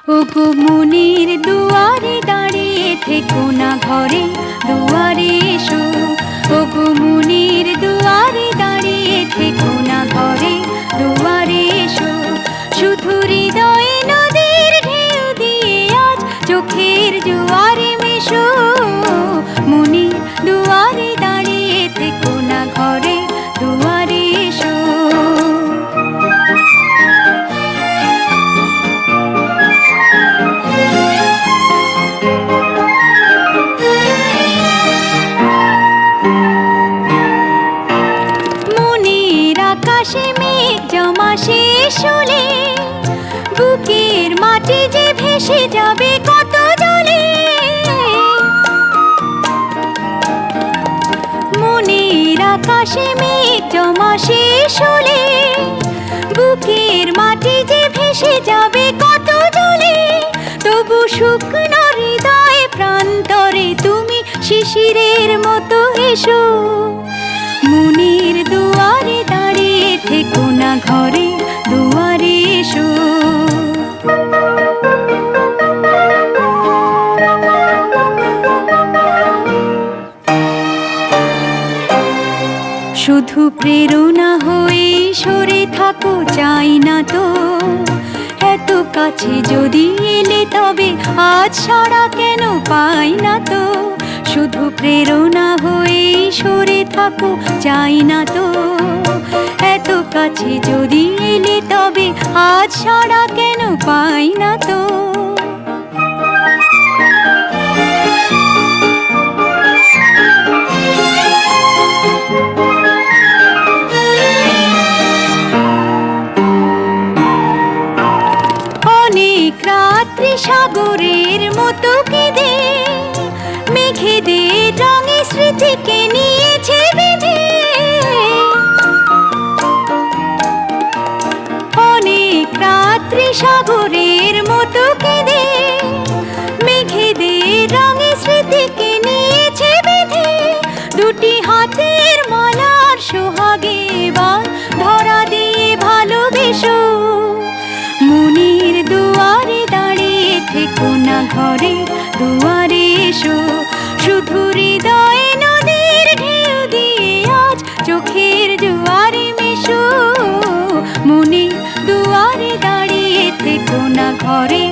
ওগো মনের দুয়ারে দাঁড়িয়ে থেকো না, ঘরে দুয়ারে এসো। ওগো মনের দুয়ারে দাঁড়িয়ে থেকো না, ঘরে দুয়ারে এসো। শুধু হৃদয়ে নদীর ঢেউ দিয়ে আজ চোখের জোয়ারে মেশো। মনের দুয়ারে দাঁড়িয়ে থেকো না, ঘরে দুয়ারে এসো। আকাশে মেঘ জমা শেষ হলে বুকের মাটি যে ভেসে যাবে কত জলে। মনের আকাশে মেঘ জমা শেষ হলে বুকের মাটি যে ভেসে যাবে কত জলে। তবু শুকনো হৃদয় প্রান্তরে তুমি শিশিরের মতো এসো। মনের দুয়ারে দাঁড়িয়ে থেকো না, ঘরে দুয়ারে এসো। শুধু প্রেরণা হয়ে সরে থাকো, চাই না তো এত কাছে যদি এলে তবে আজ সাড়া কেন পাই না তো। শুধু প্রেরণা হয়ে সরে থাকো, চাই না তো এত কাছে যদি এলে তবে আজ সাড়া কেন পাই না তো। অনেক রাত্রি সাগরের মতো কেঁদে মেঘেদের রঙে স্মৃতিকে নিয়েছে বেঁধে। অনেক রাত্রি সাগরের মতো কেঁদে মেঘেদের রঙে স্মৃতিকে নিয়েছে বেঁধে। দুটি হাতের মালার সোহাগে এবার ধরা দিয়ে ভালোবেসো। মনের দুয়ারে দাঁড়িয়ে থেকো না, ঘরে দুয়ারে এসো। শুধু হৃদয়ে নদীর ঢেউ দিয়ে আজ চোখের জোয়ারে মেশো। মনের দুয়ারে দাঁড়িয়ে থেকো না, ঘরে